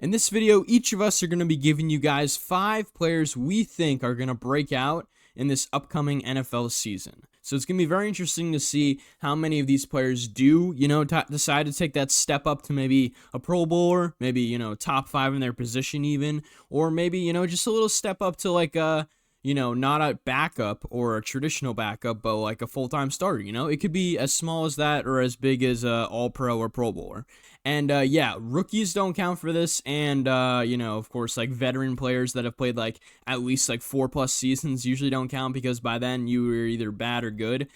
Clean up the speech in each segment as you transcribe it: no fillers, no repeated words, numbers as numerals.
In this video, each of us are going to be giving you guys 5 players we think are going to break out in this upcoming NFL season. So it's going to be very interesting to see how many of these players do, decide to take that step up to maybe a Pro Bowler, maybe, top 5 in their position even, or maybe, just a little step up to like a, not a backup or a traditional backup, but like a full-time starter, It could be as small as that or as big as a All-Pro or Pro Bowler. And, rookies don't count for this, and, of course, like, veteran players that have played, like, at least, like, 4+ seasons usually don't count because by then you were either bad or good.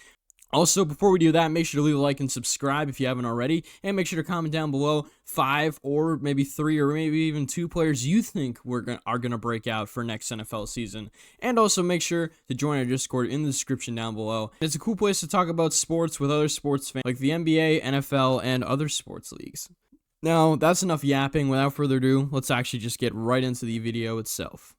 Also, before we do that, make sure to leave a like and subscribe if you haven't already, and make sure to comment down below 5 or maybe 3 or maybe even 2 players you think are gonna break out for next NFL season. And also make sure to join our Discord in the description down below. It's a cool place to talk about sports with other sports fans like the NBA, NFL, and other sports leagues. Now, that's enough yapping. Without further ado, let's actually just get right into the video itself.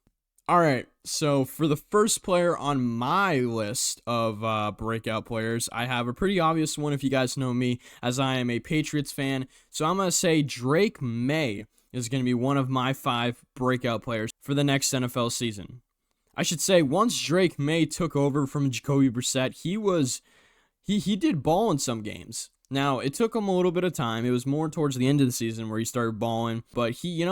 Alright, so for the first player on my list of breakout players, I have a pretty obvious one if you guys know me, as I am a Patriots fan. So I'm going to say Drake May is going to be one of my 5 breakout players for the next NFL season. I should say, once Drake May took over from Jacoby Brissett, he did ball in some games. Now, it took him a little bit of time. It was more towards the end of the season where he started balling, but he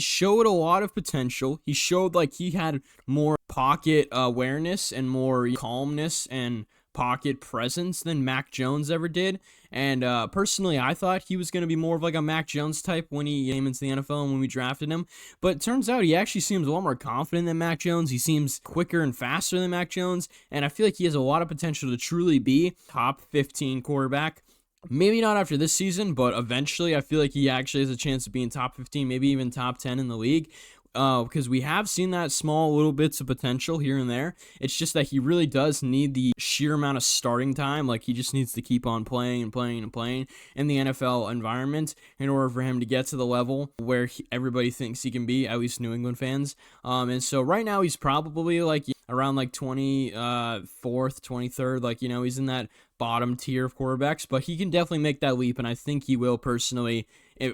showed a lot of potential. He showed like he had more pocket awareness and more calmness and pocket presence than Mac Jones ever did. And personally, I thought he was going to be more of like a Mac Jones type when he came into the NFL and when we drafted him. But it turns out he actually seems a lot more confident than Mac Jones. He seems quicker and faster than Mac Jones. And I feel like he has a lot of potential to truly be top 15 quarterback. Maybe not after this season, but eventually I feel like he actually has a chance of being top 15, maybe even top 10 in the league. Because we have seen that small little bits of potential here and there. It's just that he really does need the sheer amount of starting time. Like, he just needs to keep on playing and playing and playing in the NFL environment in order for him to get to the level where everybody thinks he can be, at least New England fans. And so right now he's probably like around like 24th, 23rd. Like, he's in that bottom tier of quarterbacks, but he can definitely make that leap, and I think he will personally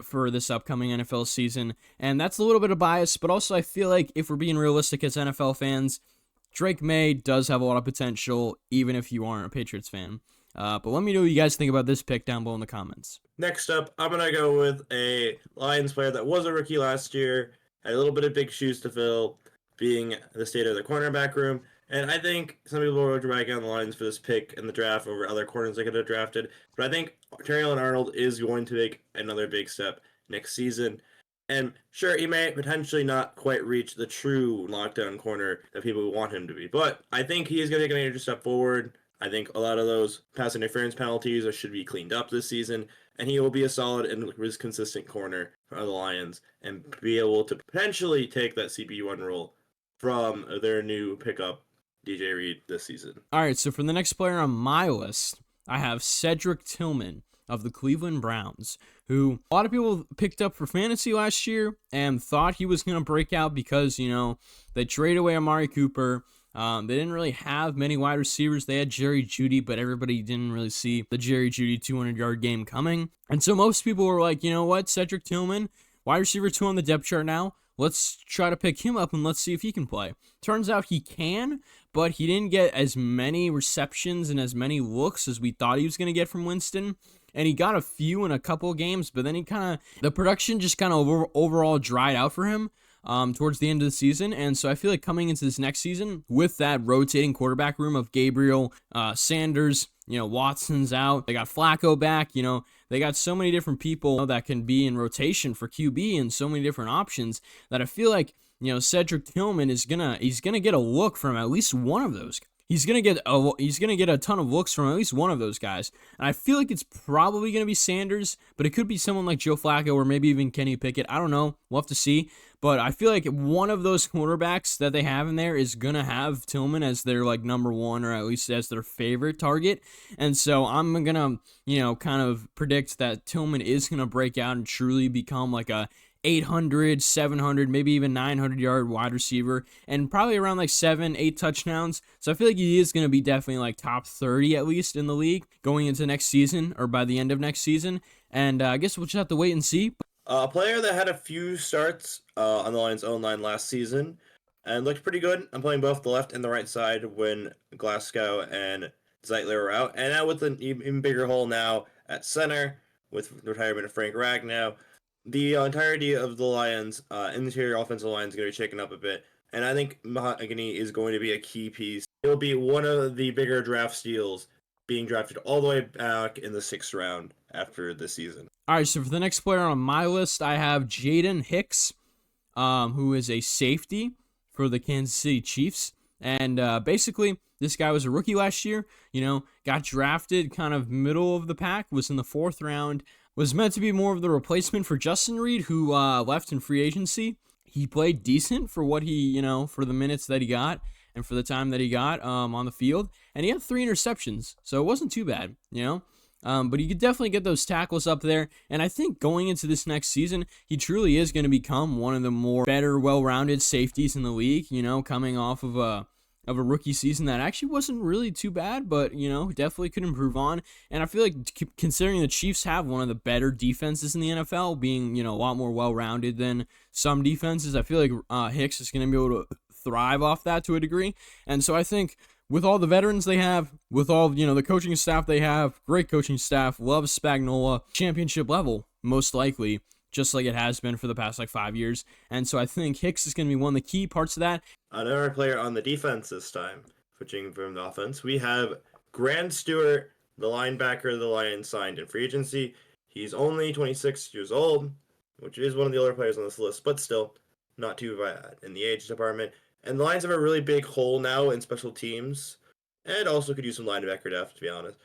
for this upcoming NFL season. And that's a little bit of bias, but also I feel like if we're being realistic as NFL fans, Drake May does have a lot of potential, even if you aren't a Patriots fan. But let me know what you guys think about this pick down below in the comments. Next up, I'm going to go with a Lions player that was a rookie last year, had a little bit of big shoes to fill, being the state of the cornerback room. And I think some people will drag on the Lions for this pick in the draft over other corners they could have drafted. But I think Terrion Arnold is going to make another big step next season. And sure, he may potentially not quite reach the true lockdown corner that people want him to be. But I think he is going to take a major step forward. I think a lot of those pass interference penalties should be cleaned up this season. And he will be a solid and consistent corner for the Lions and be able to potentially take that CB1 role from their new pickup, DJ Reed, this season. All right, so for the next player on my list, I have Cedric Tilman of the Cleveland Browns, who a lot of people picked up for fantasy last year and thought he was going to break out because, they traded away Amari Cooper. They didn't really have many wide receivers. They had Jerry Jeudy, but everybody didn't really see the Jerry Jeudy 200-yard game coming. And so most people were like, you know what, Cedric Tilman, wide receiver 2 on the depth chart now. Let's try to pick him up and let's see if he can play. Turns out he can, but he didn't get as many receptions and as many looks as we thought he was going to get from Winston. And he got a few in a couple of games, but then the production just kind of overall dried out for him towards the end of the season. And so I feel like coming into this next season with that rotating quarterback room of Gabriel, Sanders, Watson's out. They got Flacco back, they got so many different people that can be in rotation for QB and so many different options that I feel like, Cedric Tilman he's gonna get a look from at least one of those. He's gonna get a ton of looks from at least one of those guys, and I feel like it's probably gonna be Sanders, but it could be someone like Joe Flacco or maybe even Kenny Pickett. I don't know. We'll have to see. But I feel like one of those quarterbacks that they have in there is gonna have Tilman as their like number one or at least as their favorite target, and so I'm gonna kind of predict that Tilman is gonna break out and truly become like a 800, 700, maybe even 900-yard wide receiver, and probably around like 7-8 touchdowns. So I feel like he is going to be definitely like top 30 at least in the league going into next season or by the end of next season. And I guess we'll just have to wait and see. A player that had a few starts on the Lions' own line last season and looked pretty good. I'm playing both the left and the right side when Glasgow and Zeitler were out. And now with an even bigger hole now at center with the retirement of Frank Ragnow, the entirety of the Lions' interior offensive line is going to be shaken up a bit. And I think Mahogany is going to be a key piece. He'll be one of the bigger draft steals, being drafted all the way back in the 6th round after this season. All right, so for the next player on my list, I have Jaden Hicks, who is a safety for the Kansas City Chiefs. And basically, this guy was a rookie last year, got drafted kind of middle of the pack, was in the 4th round, was meant to be more of the replacement for Justin Reed, who left in free agency. He played decent for what he, for the minutes that he got and for the time that he got on the field. And he had 3 interceptions, so it wasn't too bad, but you could definitely get those tackles up there. And I think going into this next season, he truly is going to become one of the more better, well-rounded safeties in the league, coming off of a rookie season that actually wasn't really too bad, but, definitely could improve on. And I feel like considering the Chiefs have one of the better defenses in the NFL, being, a lot more well-rounded than some defenses, I feel like Hicks is going to be able to thrive off that to a degree. And so I think with all the veterans they have, with all, the coaching staff they have, great coaching staff, loves Spagnuolo, championship level, most likely, just like it has been for the past 5 years. And so I think Hicks is going to be one of the key parts of that. Another player on the defense this time, switching from the offense, we have Grant Stewart, the linebacker the Lions signed in free agency. He's only 26 years old, which is one of the older players on this list, but still not too bad in the age department. And the Lions have a really big hole now in special teams, and also could use some linebacker depth, to be honest,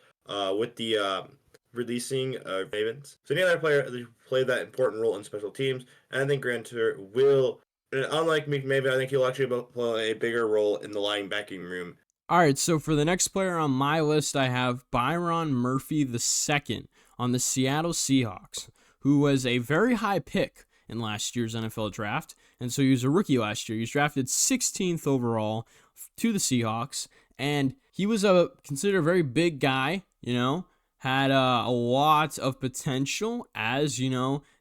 with the releasing of Ravens. So any other player that played that important role in special teams, and I think Grant Stewart will, unlike McMaven, I think he'll actually play a bigger role in the linebacking room. All right, so for the next player on my list, I have Byron Murphy II on the Seattle Seahawks, who was a very high pick in last year's NFL draft. And so he was a rookie last year. He was drafted 16th overall to the Seahawks. And he was considered a very big guy, had a lot of potential as,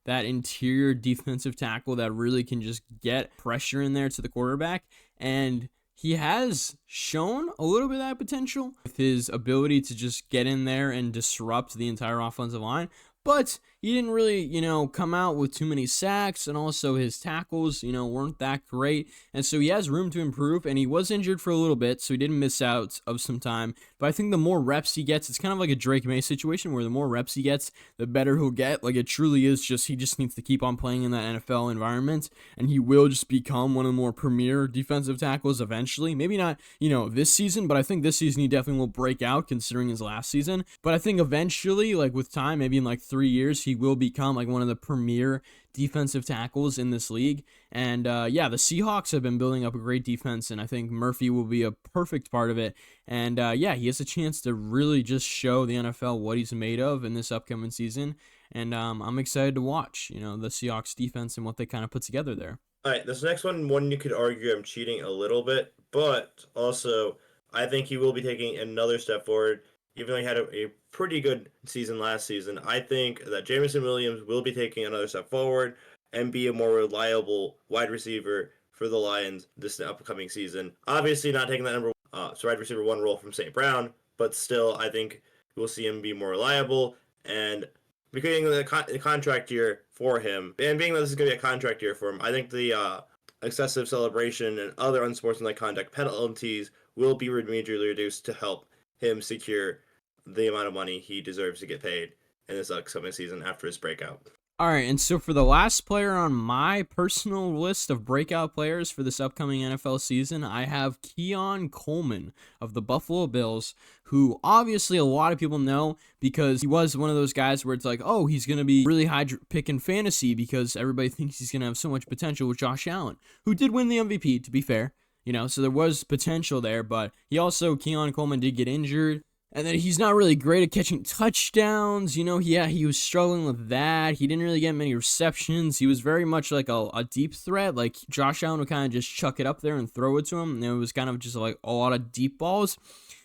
that interior defensive tackle that really can just get pressure in there to the quarterback. And he has shown a little bit of that potential with his ability to just get in there and disrupt the entire offensive line. But he didn't really, come out with too many sacks, and also his tackles, weren't that great. And so he has room to improve, and he was injured for a little bit, so he didn't miss out of some time. But I think the more reps he gets, it's kind of like a Drake May situation where the more reps he gets, the better he'll get. It truly is he just needs to keep on playing in that NFL environment, and he will just become one of the more premier defensive tackles eventually. Maybe not, this season, but I think this season he definitely will break out considering his last season. But I think eventually, with time, maybe in 3 years, he will become one of the premier defensive tackles in this league. And the Seahawks have been building up a great defense, and I think Murphy will be a perfect part of it. And he has a chance to really just show the NFL what he's made of in this upcoming season. And I'm excited to watch, the Seahawks defense and what they kind of put together there. All right, this next one you could argue I'm cheating a little bit, but also I think he will be taking another step forward. Even though he had a pretty good season last season, I think that Jameson Williams will be taking another step forward and be a more reliable wide receiver for the Lions this upcoming season. Obviously not taking that wide receiver 1 role from St. Brown, but still I think we'll see him be more reliable and becoming the contract year for him. And being that this is going to be a contract year for him, I think the excessive celebration and other unsportsmanlike conduct penalties will be majorly reduced to help him secure the amount of money he deserves to get paid in this upcoming season after his breakout. All right, and so for the last player on my personal list of breakout players for this upcoming NFL season, I have Keon Coleman of the Buffalo Bills, who obviously a lot of people know because he was one of those guys where it's he's going to be really high pick in fantasy because everybody thinks he's going to have so much potential with Josh Allen, who did win the MVP, to be fair. So there was potential there, but Keon Coleman did get injured. And then he's not really great at catching touchdowns. He was struggling with that. He didn't really get many receptions. He was very much a deep threat. Josh Allen would kind of just chuck it up there and throw it to him. And it was kind of just a lot of deep balls.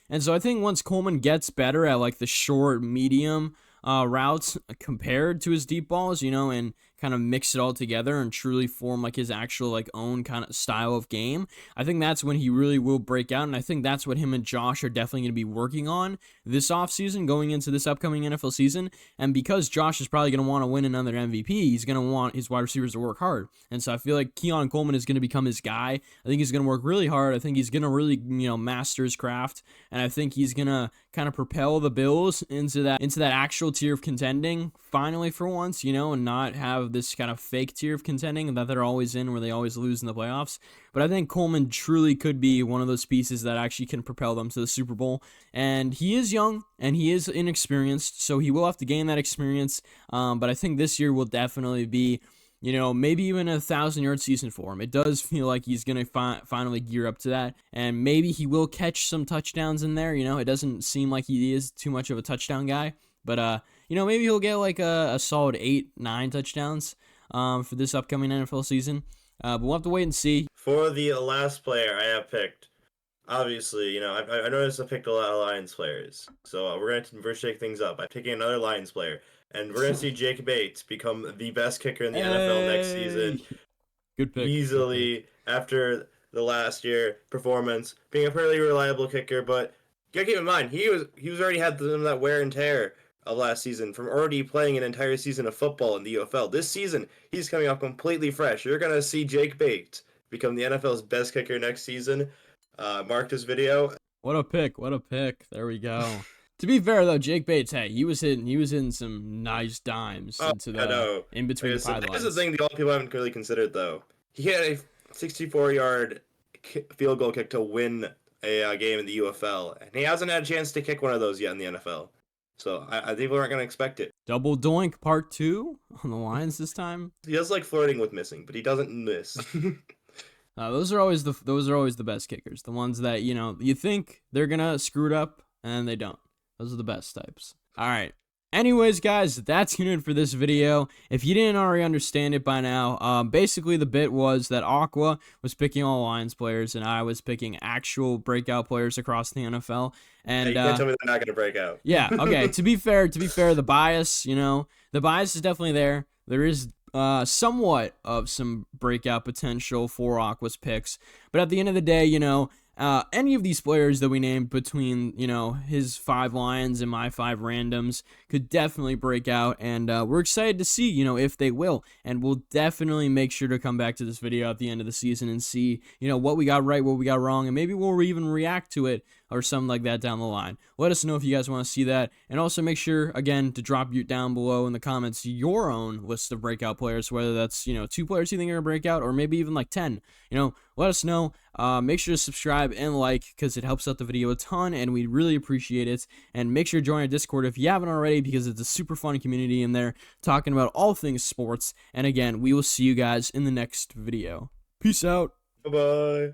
And so I think once Coleman gets better at the short, medium routes compared to his deep balls, and kind of mix it all together and truly form like his actual like own kind of style of game, I think that's when he really will break out. And I think that's what him and Josh are definitely going to be working on this offseason going into this upcoming NFL season. And because Josh is probably going to want to win another MVP, he's going to want his wide receivers to work hard. And so I feel like Keon Coleman is going to become his guy. I think he's going to work really hard. I think he's going to really, master his craft. And I think he's going to kind of propel the Bills into that actual tier of contending finally for once, and not have this kind of fake tier of contending that they're always in where they always lose in the playoffs. But I think Coleman truly could be one of those pieces that actually can propel them to the Super Bowl. And he is young and he is inexperienced, so he will have to gain that experience. But I think this year will definitely be, maybe even a 1,000-yard season for him. It does feel like he's going to finally gear up to that. And maybe he will catch some touchdowns in there. It doesn't seem like he is too much of a touchdown guy. But, maybe he'll get like a solid 8-9 touchdowns for this upcoming NFL season. But we'll have to wait and see. For the last player I have picked, obviously, I noticed I picked a lot of Lions players. So we're going to shake things up. I'm picking another Lions player. And we're going to see Jake Bates become the best kicker in the NFL next season. Good pick. Easily after the last year performance, being a fairly reliable kicker. But you got to keep in mind, he was already had some of that wear and tear of last season from already playing an entire season of football in the UFL. This season, he's coming up completely fresh. You're going to see Jake Bates become the NFL's best kicker next season. Mark this video. What a pick. There we go. To be fair though, Jake Bates, hey, he was hitting some nice dimes in between the pylons. This is the thing that a lot of people haven't really considered though. He had a 64-yard field goal kick to win a game in the UFL, and he hasn't had a chance to kick one of those yet in the NFL. So I think people aren't going to expect it. Double doink part 2 on the Lions this time. He does like flirting with missing, but he doesn't miss. Those are always the best kickers. The ones that you think they're gonna screw it up and they don't. Those are the best types. All right. Anyways, guys, that's it for this video. If you didn't already understand it by now, basically the bit was that Aqua was picking all Lions players and I was picking actual breakout players across the NFL. And you can't tell me they're not going to break out. Yeah, okay. To be fair, the bias, the bias is definitely there. There is somewhat of some breakout potential for Aqua's picks. But at the end of the day, any of these players that we named between, his 5 Lions and my 5 randoms could definitely break out, and we're excited to see, if they will, and we'll definitely make sure to come back to this video at the end of the season and see, what we got right, what we got wrong, and maybe we'll even react to it or something like that down the line. Let us know if you guys want to see that, and also make sure, again, to drop down below in the comments your own list of breakout players, whether that's, 2 players you think are going to break out, or maybe even like 10, let us know. Make sure to subscribe and like, because it helps out the video a ton, and we really appreciate it. And make sure to join our Discord if you haven't already, because it's a super fun community in there talking about all things sports. And again, we will see you guys in the next video. Peace out. Bye-bye.